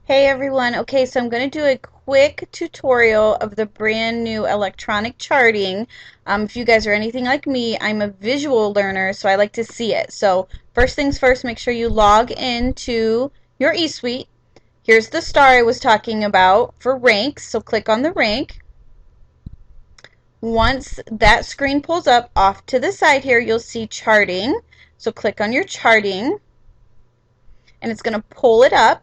Hey everyone, okay, so I'm going to do a quick tutorial of the brand new electronic charting. If you guys are anything like me, I'm a visual learner, so I like to see it. So first things first, make sure you log into your eSuite. Here's the star I was talking about for ranks, so click on the rank. Once that screen pulls up, off to the side here, you'll see charting. So click on your charting, and it's going to pull it up.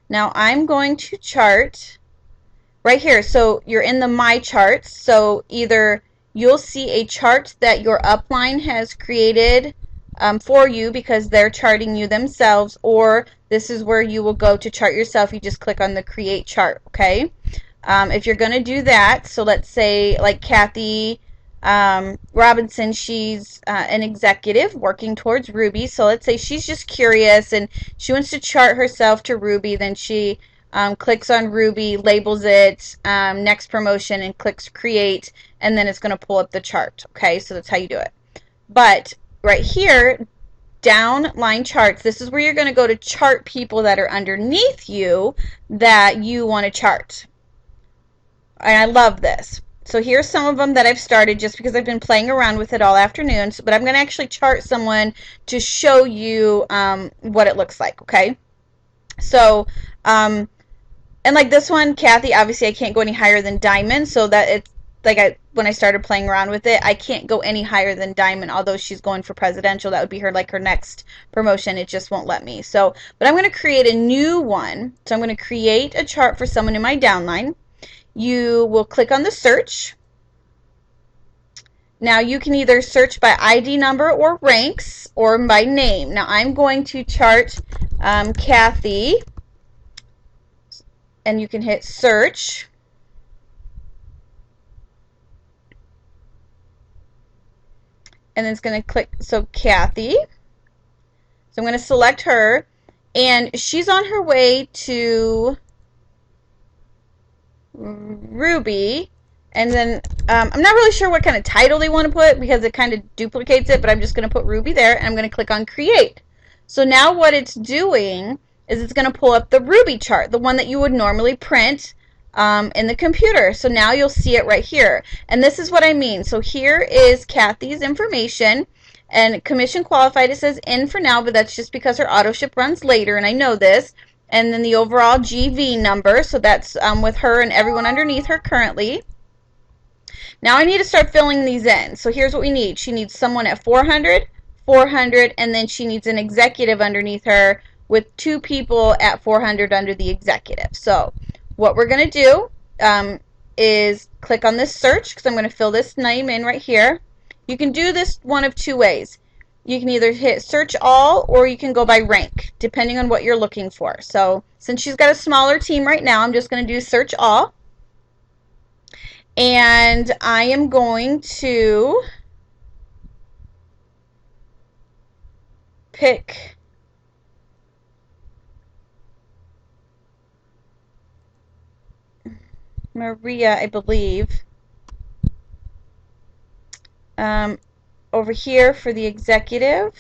Now I'm going to chart right here. So you're in the My Charts. So either you'll see a chart that your upline has created for you because they're charting you themselves, or this is where you will go to chart yourself. You just click on the Create Chart, okay? If you're going to do that, so let's say like Kathy Robinson, she's an executive working towards Ruby. So let's say she's just curious and she wants to chart herself to Ruby. Then she clicks on Ruby, labels it, next promotion, and clicks create, and then it's going to pull up the chart. Okay, so that's how you do it. But right here, down line charts, this is where you're going to go to chart people that are underneath you that you want to chart. And I love this. So here's some of them that I've started just because I've been playing around with it all afternoon. But I'm going to actually chart someone to show you what it looks like, okay? So, and like this one, Kathy, obviously I can't go any higher than diamond. So that it's like when I started playing around with it, I can't go any higher than diamond. Although she's going for presidential, that would be her next promotion. It just won't let me. So, but I'm going to create a new one. So I'm going to create a chart for someone in my downline. You will click on the search. Now you can either search by ID number or ranks or by name. Now I'm going to chart Kathy, and you can hit search. And then it's going to click, so Kathy. So I'm going to select her, and she's on her way to Ruby, and then I'm not really sure what kind of title they want to put because it kind of duplicates it, but I'm just going to put Ruby there, and I'm going to click on create. So now what it's doing is it's going to pull up the Ruby chart, the one that you would normally print in the computer. So now you'll see it right here, and this is what I mean. So here is Kathy's information, and commission qualified, it says in for now, but that's just because her auto ship runs later, and I know this. And then the overall GV number, so that's with her and everyone underneath her currently. Now I need to start filling these in. So here's what we need. She needs someone at 400, 400, and then she needs an executive underneath her with 2 people at 400 under the executive. So what we're going to do is click on this search, because I'm going to fill this name in right here. You can do this one of 2 ways. You can either hit search all, or you can go by rank, depending on what you're looking for. So since she's got a smaller team right now, I'm just going to do search all. And I am going to pick Maria, I believe. Over here for the executive.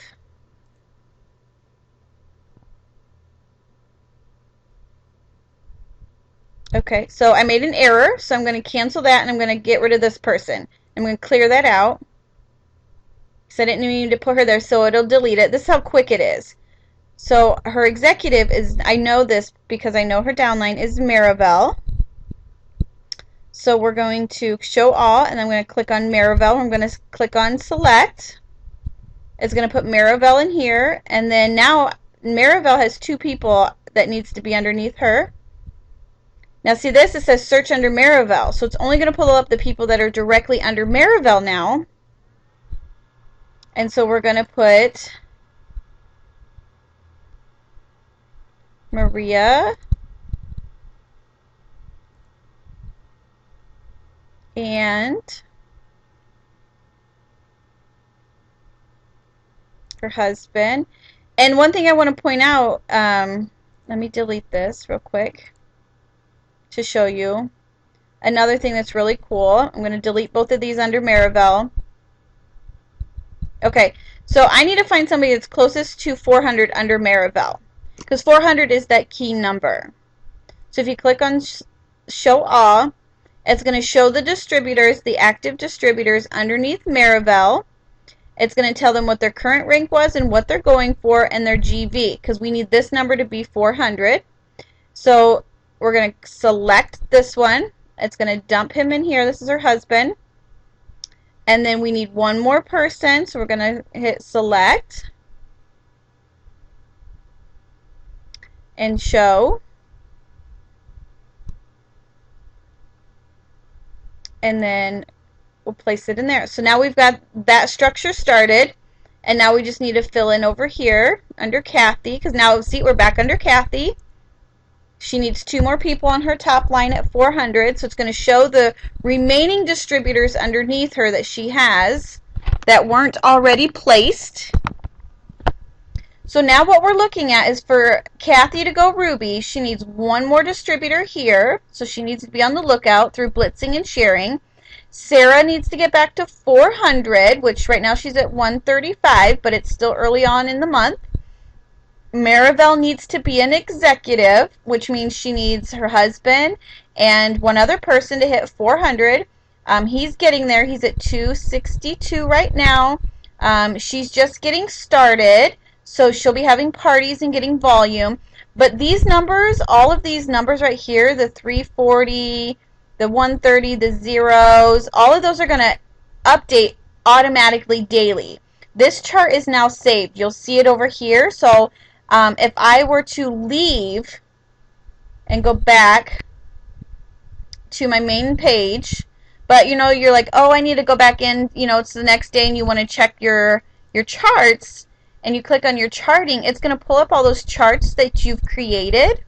Okay, so I made an error, so I'm going to cancel that, and I'm going to get rid of this person. I'm going to clear that out. So I didn't need to put her there, so it'll delete it. This is how quick it is. So her executive is, I know this because I know her downline, is Maribel. So we're going to show all, and I'm going to click on Maribel. I'm going to click on select. It's going to put Maribel in here, and then now Maribel has 2 people that needs to be underneath her. Now see this, it says search under Maribel, so it's only going to pull up the people that are directly under Maribel now. And so we're going to put Maria and her husband. And one thing I want to point out, let me delete this real quick to show you. Another thing that's really cool, I'm going to delete both of these under Maribel. Okay, so I need to find somebody that's closest to 400 under Maribel, because 400 is that key number. So if you click on show all, it's going to show the distributors, the active distributors underneath Marivel. It's going to tell them what their current rank was and what they're going for and their GV, because we need this number to be 400. So we're going to select this one. It's going to dump him in here. This is her husband. And then we need one more person, so we're going to hit select and show. And then we'll place it in there. So now we've got that structure started, and now we just need to fill in over here under Kathy, because now, see, we're back under Kathy. She needs 2 more people on her top line at 400, so it's going to show the remaining distributors underneath her that she has that weren't already placed. So now what we're looking at is for Kathy to go Ruby, she needs 1 more distributor here, so she needs to be on the lookout through blitzing and sharing. Sarah needs to get back to 400, which right now she's at 135, but it's still early on in the month. Marivel needs to be an executive, which means she needs her husband and 1 other person to hit 400. He's getting there. He's at 262 right now. She's just getting started, so she'll be having parties and getting volume. But these numbers, all of these numbers right here, the 340, the 130, the zeros, all of those are going to update automatically daily. This chart is now saved. You'll see it over here. So if I were to leave and go back to my main page, but you know, you're like, oh, I need to go back in, you know, it's the next day and you want to check your charts, and you click on your charting, it's going to pull up all those charts that you've created.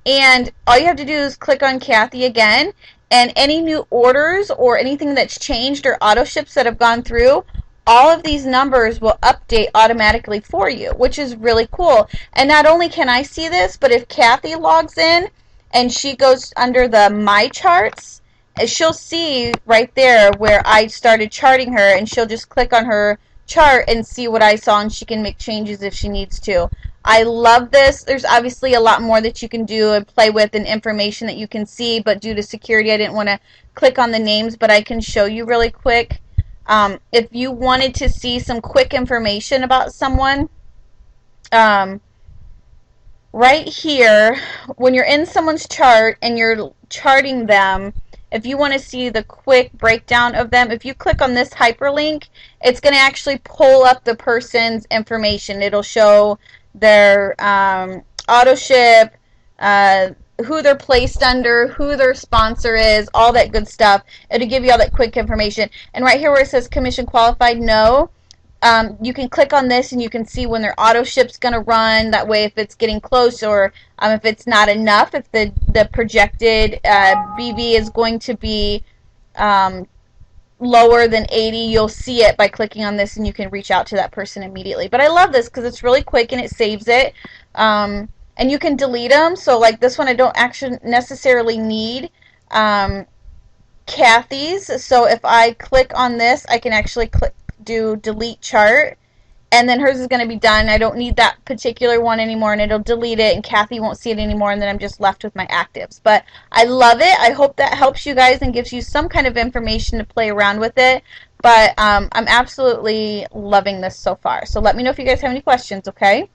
And all you have to do is click on Kathy again, and any new orders or anything that's changed or auto ships that have gone through, all of these numbers will update automatically for you, which is really cool. And not only can I see this, but if Kathy logs in and she goes under the My Charts, she'll see right there where I started charting her, and she'll just click on her chart and see what I saw, and she can make changes if she needs to. I love this. There's obviously a lot more that you can do and play with and information that you can see, but due to security I didn't want to click on the names, but I can show you really quick. If you wanted to see some quick information about someone, right here, when you're in someone's chart and you're charting them, if you want to see the quick breakdown of them, if you click on this hyperlink, it's going to actually pull up the person's information. It'll show their auto ship, who they're placed under, who their sponsor is, all that good stuff. It'll give you all that quick information. And right here where it says commission qualified, no, you can click on this and you can see when their auto ship's going to run. That way, if it's getting close, or if it's not enough, if the projected BV is going to be lower than 80, you'll see it by clicking on this, and you can reach out to that person immediately. But I love this because it's really quick and it saves it. And you can delete them. So like this one, I don't actually necessarily need Kathy's. So if I click on this, I can actually do delete chart, and then hers is going to be done. I don't need that particular one anymore, and it'll delete it, and Kathy won't see it anymore, and then I'm just left with my actives. But I love it. I hope that helps you guys and gives you some kind of information to play around with it. But I'm absolutely loving this so far. So let me know if you guys have any questions, okay?